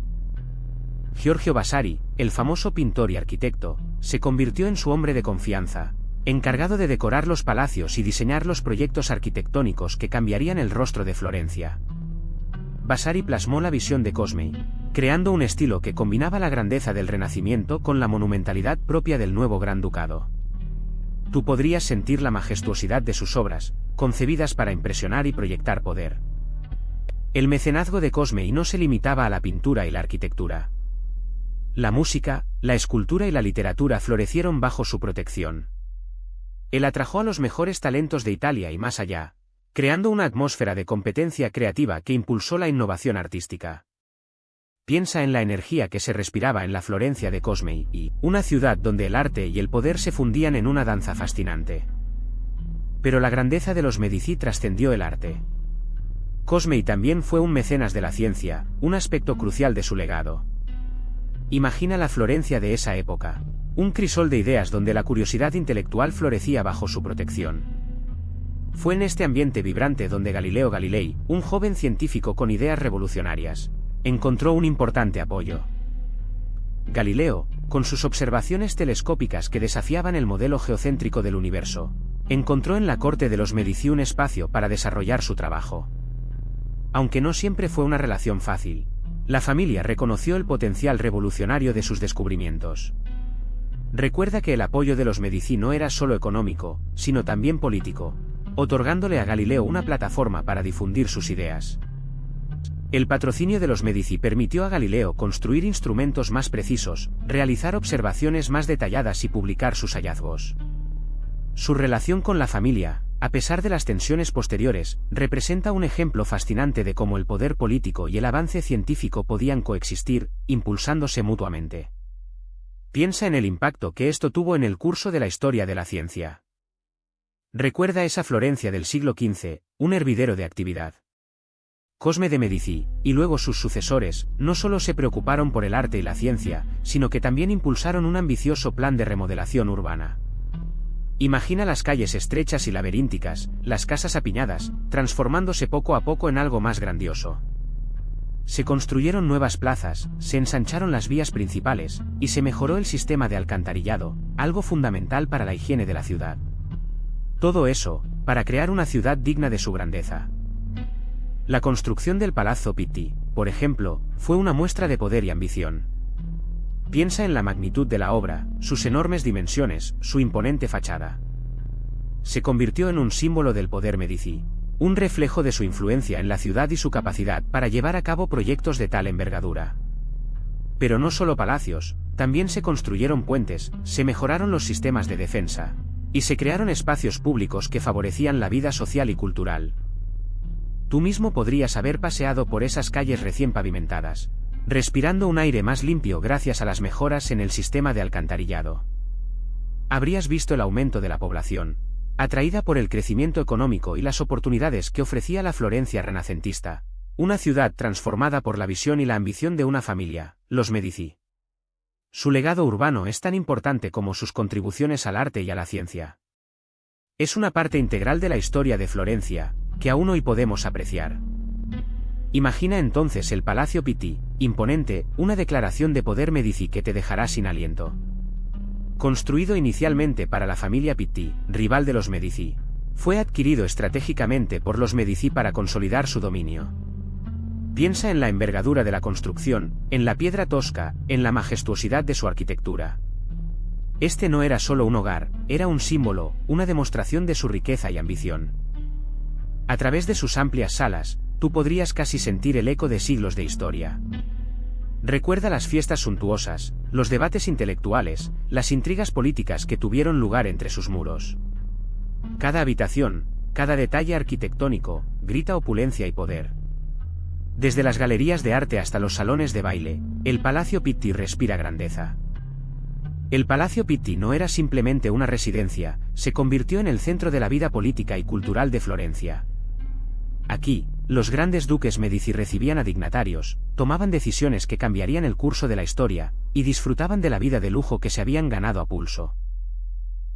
Giorgio Vasari, el famoso pintor y arquitecto, se convirtió en su hombre de confianza, encargado de decorar los palacios y diseñar los proyectos arquitectónicos que cambiarían el rostro de Florencia. Vasari plasmó la visión de Cosmei, creando un estilo que combinaba la grandeza del Renacimiento con la monumentalidad propia del nuevo Gran Ducado. Tú podrías sentir la majestuosidad de sus obras, concebidas para impresionar y proyectar poder. El mecenazgo de Cosmei no se limitaba a la pintura y la arquitectura. La música, la escultura y la literatura florecieron bajo su protección. Él atrajo a los mejores talentos de Italia y más allá, creando una atmósfera de competencia creativa que impulsó la innovación artística. Piensa en la energía que se respiraba en la Florencia de Cosmei y una ciudad donde el arte y el poder se fundían en una danza fascinante. Pero la grandeza de los Medici trascendió el arte. Cosmei también fue un mecenas de la ciencia, un aspecto crucial de su legado. Imagina la Florencia de esa época, un crisol de ideas donde la curiosidad intelectual florecía bajo su protección. Fue en este ambiente vibrante donde Galileo Galilei, un joven científico con ideas revolucionarias, encontró un importante apoyo. Galileo, con sus observaciones telescópicas que desafiaban el modelo geocéntrico del universo, encontró en la corte de los Medici un espacio para desarrollar su trabajo. Aunque no siempre fue una relación fácil, la familia reconoció el potencial revolucionario de sus descubrimientos. Recuerda que el apoyo de los Medici no era solo económico, sino también político, otorgándole a Galileo una plataforma para difundir sus ideas. El patrocinio de los Medici permitió a Galileo construir instrumentos más precisos, realizar observaciones más detalladas y publicar sus hallazgos. Su relación con la familia, a pesar de las tensiones posteriores, representa un ejemplo fascinante de cómo el poder político y el avance científico podían coexistir, impulsándose mutuamente. Piensa en el impacto que esto tuvo en el curso de la historia de la ciencia. Recuerda esa Florencia del siglo XV, un hervidero de actividad. Cosme de Medici, y luego sus sucesores, no solo se preocuparon por el arte y la ciencia, sino que también impulsaron un ambicioso plan de remodelación urbana. Imagina las calles estrechas y laberínticas, las casas apiñadas, transformándose poco a poco en algo más grandioso. Se construyeron nuevas plazas, se ensancharon las vías principales, y se mejoró el sistema de alcantarillado, algo fundamental para la higiene de la ciudad. Todo eso, para crear una ciudad digna de su grandeza. La construcción del Palazzo Pitti, por ejemplo, fue una muestra de poder y ambición. Piensa en la magnitud de la obra, sus enormes dimensiones, su imponente fachada. Se convirtió en un símbolo del poder Medici, un reflejo de su influencia en la ciudad y su capacidad para llevar a cabo proyectos de tal envergadura. Pero no solo palacios, también se construyeron puentes, se mejoraron los sistemas de defensa, y se crearon espacios públicos que favorecían la vida social y cultural. Tú mismo podrías haber paseado por esas calles recién pavimentadas, respirando un aire más limpio gracias a las mejoras en el sistema de alcantarillado. Habrías visto el aumento de la población, atraída por el crecimiento económico y las oportunidades que ofrecía la Florencia renacentista, una ciudad transformada por la visión y la ambición de una familia, los Medici. Su legado urbano es tan importante como sus contribuciones al arte y a la ciencia. Es una parte integral de la historia de Florencia, que aún hoy podemos apreciar. Imagina entonces el Palacio Pitti, imponente, una declaración de poder Medici que te dejará sin aliento. Construido inicialmente para la familia Pitti, rival de los Medici, fue adquirido estratégicamente por los Medici para consolidar su dominio. Piensa en la envergadura de la construcción, en la piedra tosca, en la majestuosidad de su arquitectura. Este no era solo un hogar, era un símbolo, una demostración de su riqueza y ambición. A través de sus amplias salas, tú podrías casi sentir el eco de siglos de historia. Recuerda las fiestas suntuosas, los debates intelectuales, las intrigas políticas que tuvieron lugar entre sus muros. Cada habitación, cada detalle arquitectónico, grita opulencia y poder. Desde las galerías de arte hasta los salones de baile, el Palacio Pitti respira grandeza. El Palacio Pitti no era simplemente una residencia, se convirtió en el centro de la vida política y cultural de Florencia. Aquí, los grandes duques Medici recibían a dignatarios, tomaban decisiones que cambiarían el curso de la historia, y disfrutaban de la vida de lujo que se habían ganado a pulso.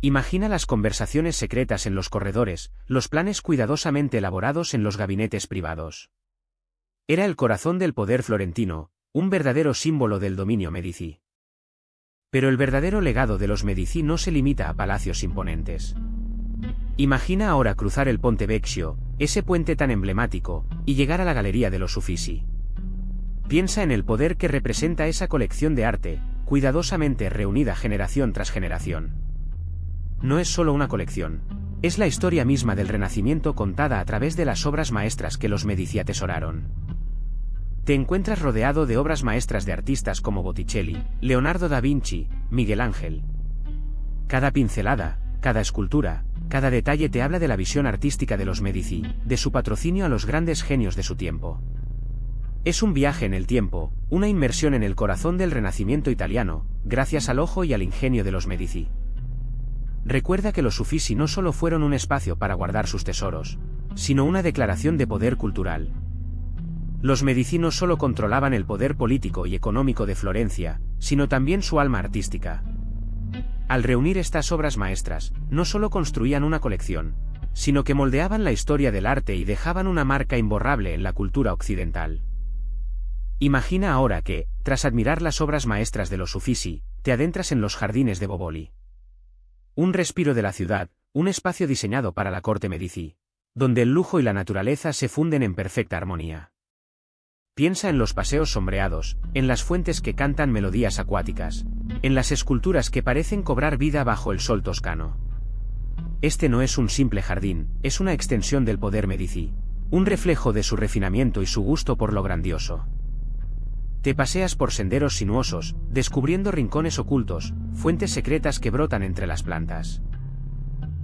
Imagina las conversaciones secretas en los corredores, los planes cuidadosamente elaborados en los gabinetes privados. Era el corazón del poder florentino, un verdadero símbolo del dominio Medici. Pero el verdadero legado de los Medici no se limita a palacios imponentes. Imagina ahora cruzar el Ponte Vecchio, ese puente tan emblemático, y llegar a la Galería de los Uffizi. Piensa en el poder que representa esa colección de arte, cuidadosamente reunida generación tras generación. No es solo una colección, es la historia misma del Renacimiento contada a través de las obras maestras que los Medici atesoraron. Te encuentras rodeado de obras maestras de artistas como Botticelli, Leonardo da Vinci, Miguel Ángel. Cada pincelada, cada escultura, cada detalle te habla de la visión artística de los Medici, de su patrocinio a los grandes genios de su tiempo. Es un viaje en el tiempo, una inmersión en el corazón del Renacimiento italiano, gracias al ojo y al ingenio de los Medici. Recuerda que los Uffizi no solo fueron un espacio para guardar sus tesoros, sino una declaración de poder cultural. Los Medici no solo controlaban el poder político y económico de Florencia, sino también su alma artística. Al reunir estas obras maestras, no solo construían una colección, sino que moldeaban la historia del arte y dejaban una marca imborrable en la cultura occidental. Imagina ahora que, tras admirar las obras maestras de los Uffizi, te adentras en los jardines de Boboli. Un respiro de la ciudad, un espacio diseñado para la corte Medici, donde el lujo y la naturaleza se funden en perfecta armonía. Piensa en los paseos sombreados, en las fuentes que cantan melodías acuáticas, en las esculturas que parecen cobrar vida bajo el sol toscano. Este no es un simple jardín, es una extensión del poder Medici, un reflejo de su refinamiento y su gusto por lo grandioso. Te paseas por senderos sinuosos, descubriendo rincones ocultos, fuentes secretas que brotan entre las plantas.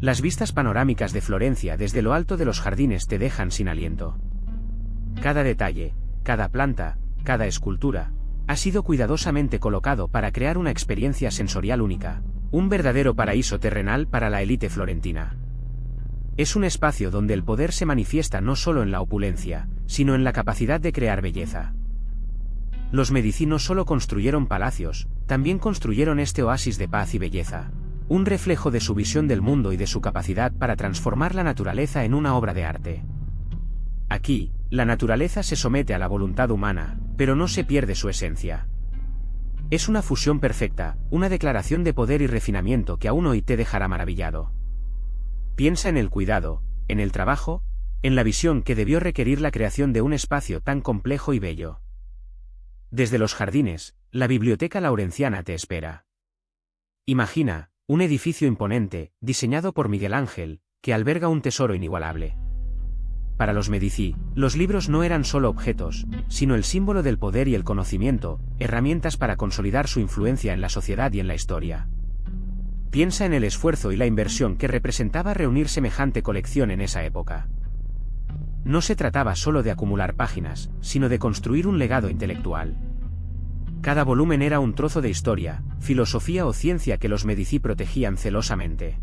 Las vistas panorámicas de Florencia desde lo alto de los jardines te dejan sin aliento. Cada detalle, cada planta, cada escultura, ha sido cuidadosamente colocado para crear una experiencia sensorial única, un verdadero paraíso terrenal para la élite florentina. Es un espacio donde el poder se manifiesta no solo en la opulencia, sino en la capacidad de crear belleza. Los Medici no solo construyeron palacios, también construyeron este oasis de paz y belleza, un reflejo de su visión del mundo y de su capacidad para transformar la naturaleza en una obra de arte. Aquí, la naturaleza se somete a la voluntad humana, pero no se pierde su esencia. Es una fusión perfecta, una declaración de poder y refinamiento que aún hoy te dejará maravillado. Piensa en el cuidado, en el trabajo, en la visión que debió requerir la creación de un espacio tan complejo y bello. Desde los jardines, la Biblioteca Laurenciana te espera. Imagina, un edificio imponente, diseñado por Miguel Ángel, que alberga un tesoro inigualable. Para los Medici, los libros no eran solo objetos, sino el símbolo del poder y el conocimiento, herramientas para consolidar su influencia en la sociedad y en la historia. Piensa en el esfuerzo y la inversión que representaba reunir semejante colección en esa época. No se trataba solo de acumular páginas, sino de construir un legado intelectual. Cada volumen era un trozo de historia, filosofía o ciencia que los Medici protegían celosamente.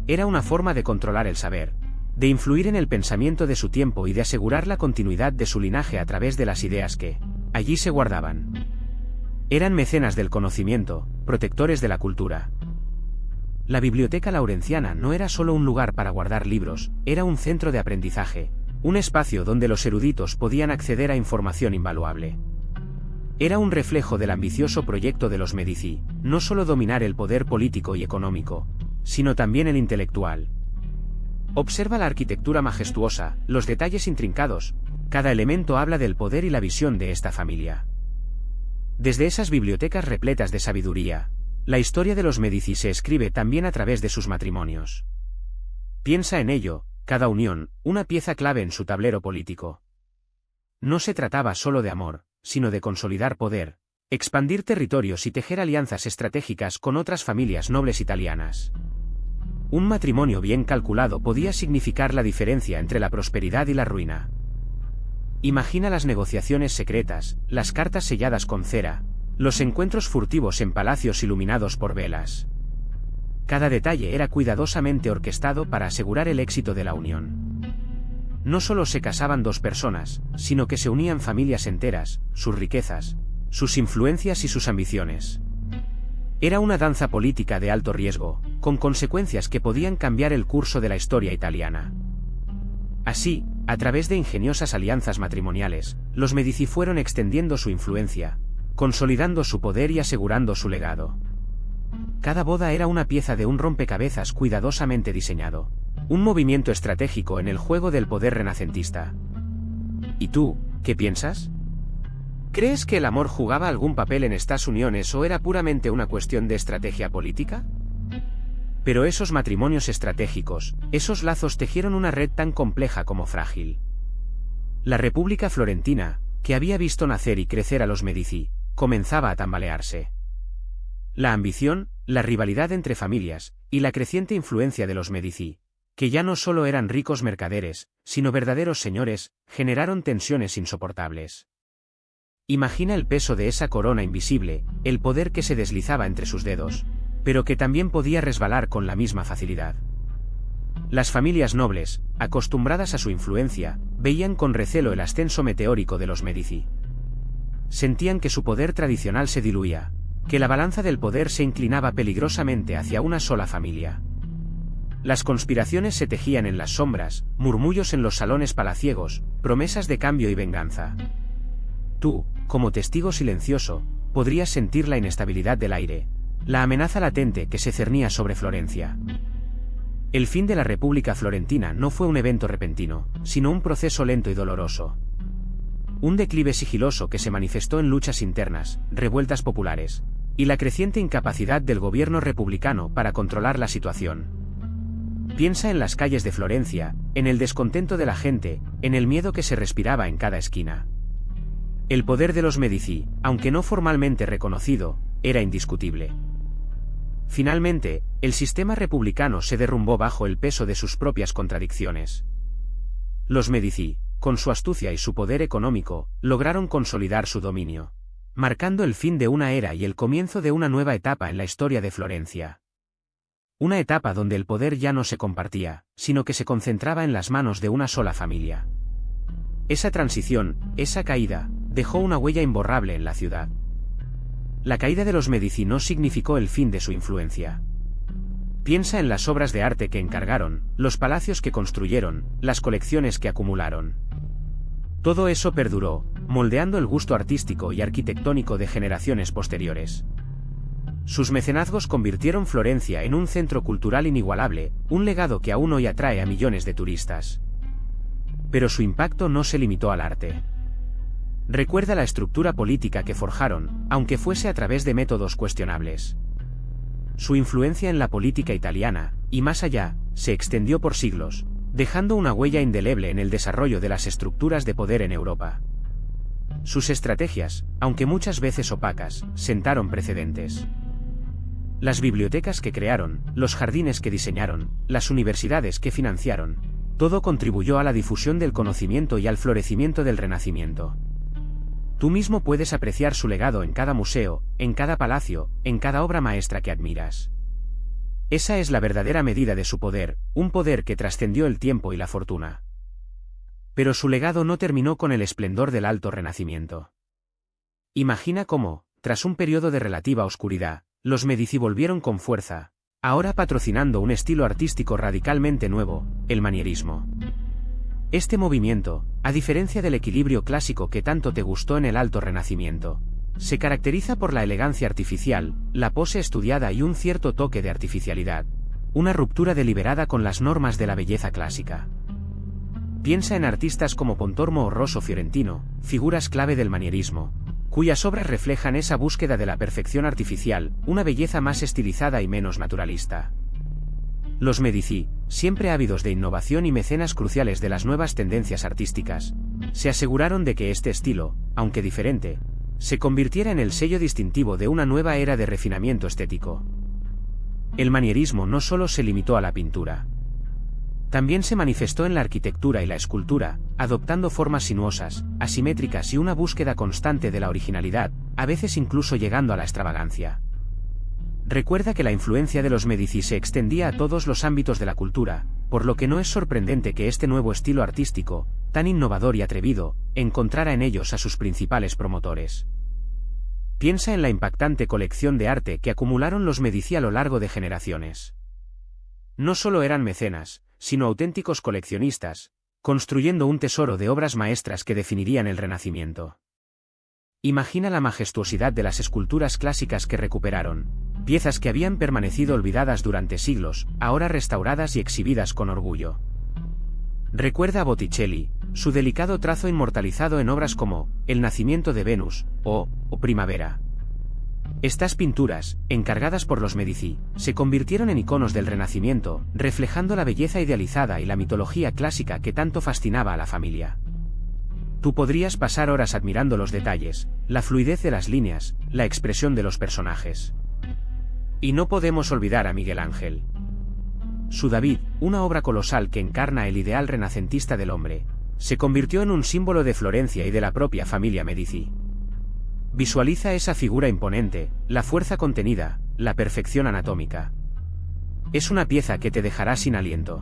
Era una forma de controlar el saber, de influir en el pensamiento de su tiempo y de asegurar la continuidad de su linaje a través de las ideas que allí se guardaban. Eran mecenas del conocimiento, protectores de la cultura. La Biblioteca Laurenciana no era solo un lugar para guardar libros, era un centro de aprendizaje, un espacio donde los eruditos podían acceder a información invaluable. Era un reflejo del ambicioso proyecto de los Medici, no solo dominar el poder político y económico, sino también el intelectual. Observa la arquitectura majestuosa, los detalles intrincados, cada elemento habla del poder y la visión de esta familia. Desde esas bibliotecas repletas de sabiduría, la historia de los Medici se escribe también a través de sus matrimonios. Piensa en ello, cada unión, una pieza clave en su tablero político. No se trataba solo de amor, sino de consolidar poder, expandir territorios y tejer alianzas estratégicas con otras familias nobles italianas. Un matrimonio bien calculado podía significar la diferencia entre la prosperidad y la ruina. Imagina las negociaciones secretas, las cartas selladas con cera, los encuentros furtivos en palacios iluminados por velas. Cada detalle era cuidadosamente orquestado para asegurar el éxito de la unión. No solo se casaban dos personas, sino que se unían familias enteras, sus riquezas, sus influencias y sus ambiciones. Era una danza política de alto riesgo, con consecuencias que podían cambiar el curso de la historia italiana. Así, A través de ingeniosas alianzas matrimoniales, los Medici fueron extendiendo su influencia, consolidando su poder y asegurando su legado. Cada boda era una pieza de un rompecabezas cuidadosamente diseñado, un movimiento estratégico en el juego del poder renacentista. ¿Y tú, qué piensas? ¿Crees que el amor jugaba algún papel en estas uniones o era puramente una cuestión de estrategia política? Pero esos matrimonios estratégicos, esos lazos tejieron una red tan compleja como frágil. La República Florentina, que había visto nacer y crecer a los Medici, comenzaba a tambalearse. La ambición, la rivalidad entre familias, y la creciente influencia de los Medici, que ya no solo eran ricos mercaderes, sino verdaderos señores, generaron tensiones insoportables. Imagina el peso de esa corona invisible, el poder que se deslizaba entre sus dedos, pero que también podía resbalar con la misma facilidad. Las familias nobles, acostumbradas a su influencia, veían con recelo el ascenso meteórico de los Medici. Sentían que su poder tradicional se diluía, que la balanza del poder se inclinaba peligrosamente hacia una sola familia. Las conspiraciones se tejían en las sombras, murmullos en los salones palaciegos, promesas de cambio y venganza. Tú, como testigo silencioso, podrías sentir la inestabilidad del aire, la amenaza latente que se cernía sobre Florencia. El fin de la República Florentina no fue un evento repentino, sino un proceso lento y doloroso. Un declive sigiloso que se manifestó en luchas internas, revueltas populares, y la creciente incapacidad del gobierno republicano para controlar la situación. Piensa en las calles de Florencia, en el descontento de la gente, en el miedo que se respiraba en cada esquina. El poder de los Medici, aunque no formalmente reconocido, era indiscutible. Finalmente, el sistema republicano se derrumbó bajo el peso de sus propias contradicciones. Los Medici, con su astucia y su poder económico, lograron consolidar su dominio, marcando el fin de una era y el comienzo de una nueva etapa en la historia de Florencia. Una etapa donde el poder ya no se compartía, sino que se concentraba en las manos de una sola familia. Esa transición, esa caída, dejó una huella imborrable en la ciudad. La caída de los Medici no significó el fin de su influencia. Piensa en las obras de arte que encargaron, los palacios que construyeron, las colecciones que acumularon. Todo eso perduró, moldeando el gusto artístico y arquitectónico de generaciones posteriores. Sus mecenazgos convirtieron Florencia en un centro cultural inigualable, un legado que aún hoy atrae a millones de turistas. Pero su impacto no se limitó al arte. Recuerda la estructura política que forjaron, aunque fuese a través de métodos cuestionables. Su influencia en la política italiana, y más allá, se extendió por siglos, dejando una huella indeleble en el desarrollo de las estructuras de poder en Europa. Sus estrategias, aunque muchas veces opacas, sentaron precedentes. Las bibliotecas que crearon, los jardines que diseñaron, las universidades que financiaron, todo contribuyó a la difusión del conocimiento y al florecimiento del Renacimiento. Tú mismo puedes apreciar su legado en cada museo, en cada palacio, en cada obra maestra que admiras. Esa es la verdadera medida de su poder, un poder que trascendió el tiempo y la fortuna. Pero su legado no terminó con el esplendor del Alto Renacimiento. Imagina cómo, tras un periodo de relativa oscuridad, los Medici volvieron con fuerza, ahora patrocinando un estilo artístico radicalmente nuevo, el manierismo. Este movimiento, a diferencia del equilibrio clásico que tanto te gustó en el Alto Renacimiento, se caracteriza por la elegancia artificial, la pose estudiada y un cierto toque de artificialidad, una ruptura deliberada con las normas de la belleza clásica. Piensa en artistas como Pontormo o Rosso Fiorentino, figuras clave del manierismo, cuyas obras reflejan esa búsqueda de la perfección artificial, una belleza más estilizada y menos naturalista. Los Medici, siempre ávidos de innovación y mecenas cruciales de las nuevas tendencias artísticas, se aseguraron de que este estilo, aunque diferente, se convirtiera en el sello distintivo de una nueva era de refinamiento estético. El manierismo no solo se limitó a la pintura. También se manifestó en la arquitectura y la escultura, adoptando formas sinuosas, asimétricas y una búsqueda constante de la originalidad, a veces incluso llegando a la extravagancia. Recuerda que la influencia de los Medici se extendía a todos los ámbitos de la cultura, por lo que no es sorprendente que este nuevo estilo artístico, tan innovador y atrevido, encontrara en ellos a sus principales promotores. Piensa en la impactante colección de arte que acumularon los Medici a lo largo de generaciones. No solo eran mecenas, sino auténticos coleccionistas, construyendo un tesoro de obras maestras que definirían el Renacimiento. Imagina la majestuosidad de las esculturas clásicas que recuperaron, piezas que habían permanecido olvidadas durante siglos, ahora restauradas y exhibidas con orgullo. Recuerda a Botticelli, su delicado trazo inmortalizado en obras como El nacimiento de Venus o Primavera. Estas pinturas, encargadas por los Medici, se convirtieron en iconos del Renacimiento, reflejando la belleza idealizada y la mitología clásica que tanto fascinaba a la familia. Tú podrías pasar horas admirando los detalles, la fluidez de las líneas, la expresión de los personajes. Y no podemos olvidar a Miguel Ángel. Su David, una obra colosal que encarna el ideal renacentista del hombre, se convirtió en un símbolo de Florencia y de la propia familia Medici. Visualiza esa figura imponente, la fuerza contenida, la perfección anatómica. Es una pieza que te dejará sin aliento.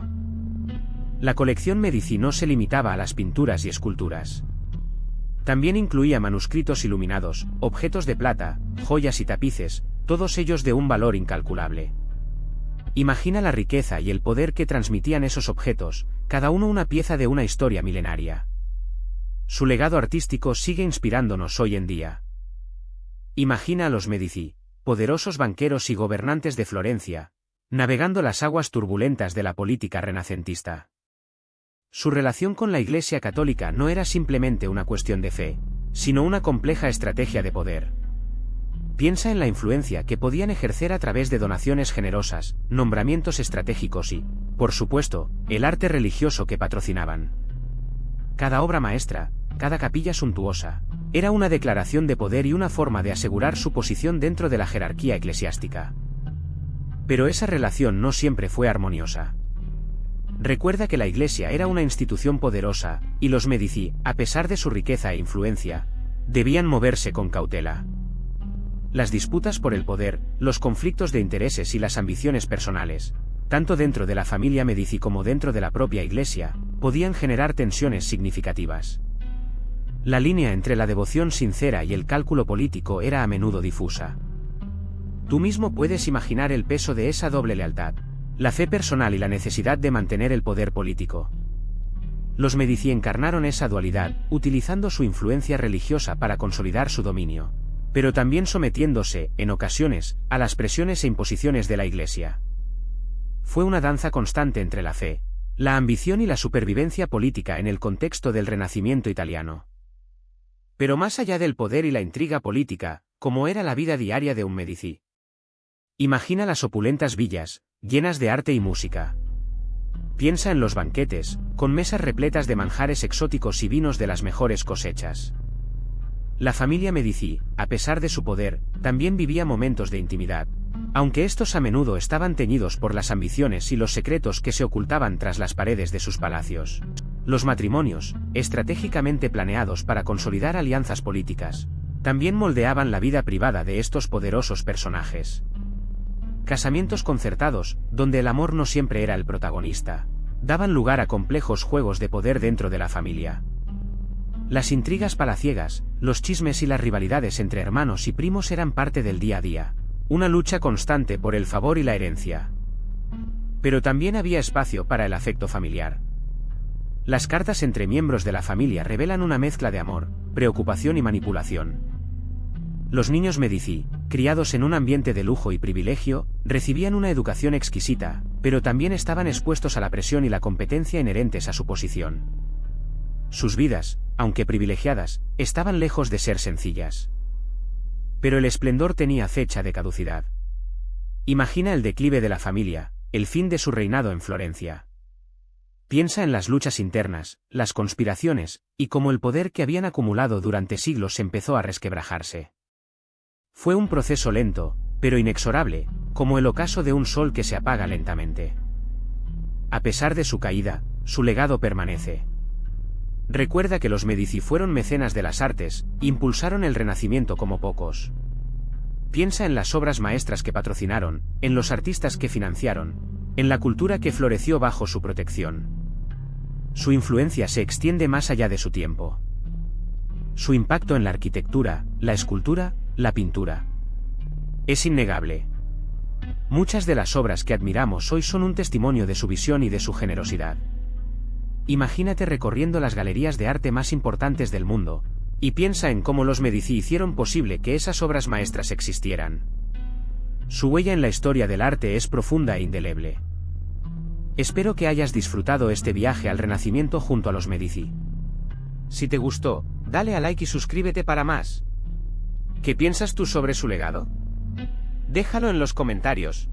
La colección Medici no se limitaba a las pinturas y esculturas. También incluía manuscritos iluminados, objetos de plata, joyas y tapices, todos ellos de un valor incalculable. Imagina la riqueza y el poder que transmitían esos objetos, cada uno una pieza de una historia milenaria. Su legado artístico sigue inspirándonos hoy en día. Imagina a los Medici, poderosos banqueros y gobernantes de Florencia, navegando las aguas turbulentas de la política renacentista. Su relación con la Iglesia Católica no era simplemente una cuestión de fe, sino una compleja estrategia de poder. Piensa en la influencia que podían ejercer a través de donaciones generosas, nombramientos estratégicos y, por supuesto, el arte religioso que patrocinaban. Cada obra maestra, cada capilla suntuosa, era una declaración de poder y una forma de asegurar su posición dentro de la jerarquía eclesiástica. Pero esa relación no siempre fue armoniosa. Recuerda que la Iglesia era una institución poderosa, y los Medici, a pesar de su riqueza e influencia, debían moverse con cautela. Las disputas por el poder, los conflictos de intereses y las ambiciones personales, tanto dentro de la familia Medici como dentro de la propia Iglesia, podían generar tensiones significativas. La línea entre la devoción sincera y el cálculo político era a menudo difusa. Tú mismo puedes imaginar el peso de esa doble lealtad, la fe personal y la necesidad de mantener el poder político. Los Medici encarnaron esa dualidad, utilizando su influencia religiosa para consolidar su dominio, pero también sometiéndose, en ocasiones, a las presiones e imposiciones de la Iglesia. Fue una danza constante entre la fe, la ambición y la supervivencia política en el contexto del Renacimiento italiano. Pero más allá del poder y la intriga política, ¿cómo era la vida diaria de un Medici? Imagina las opulentas villas, llenas de arte y música. Piensa en los banquetes, con mesas repletas de manjares exóticos y vinos de las mejores cosechas. La familia Medici, a pesar de su poder, también vivía momentos de intimidad, aunque estos a menudo estaban teñidos por las ambiciones y los secretos que se ocultaban tras las paredes de sus palacios. Los matrimonios, estratégicamente planeados para consolidar alianzas políticas, también moldeaban la vida privada de estos poderosos personajes. Casamientos concertados, donde el amor no siempre era el protagonista, daban lugar a complejos juegos de poder dentro de la familia. Las intrigas palaciegas, los chismes y las rivalidades entre hermanos y primos eran parte del día a día, una lucha constante por el favor y la herencia. Pero también había espacio para el afecto familiar. Las cartas entre miembros de la familia revelan una mezcla de amor, preocupación y manipulación. Los niños Medici, criados en un ambiente de lujo y privilegio, recibían una educación exquisita, pero también estaban expuestos a la presión y la competencia inherentes a su posición. Sus vidas, aunque privilegiadas, estaban lejos de ser sencillas. Pero el esplendor tenía fecha de caducidad. Imagina el declive de la familia, el fin de su reinado en Florencia. Piensa en las luchas internas, las conspiraciones, y cómo el poder que habían acumulado durante siglos empezó a resquebrajarse. Fue un proceso lento, pero inexorable, como el ocaso de un sol que se apaga lentamente. A pesar de su caída, su legado permanece. Recuerda que los Medici fueron mecenas de las artes, impulsaron el Renacimiento como pocos. Piensa en las obras maestras que patrocinaron, en los artistas que financiaron, en la cultura que floreció bajo su protección. Su influencia se extiende más allá de su tiempo. Su impacto en la arquitectura, la escultura, la pintura, es innegable. Muchas de las obras que admiramos hoy son un testimonio de su visión y de su generosidad. Imagínate recorriendo las galerías de arte más importantes del mundo, y piensa en cómo los Medici hicieron posible que esas obras maestras existieran. Su huella en la historia del arte es profunda e indeleble. Espero que hayas disfrutado este viaje al Renacimiento junto a los Medici. Si te gustó, dale a like y suscríbete para más. ¿Qué piensas tú sobre su legado? Déjalo en los comentarios.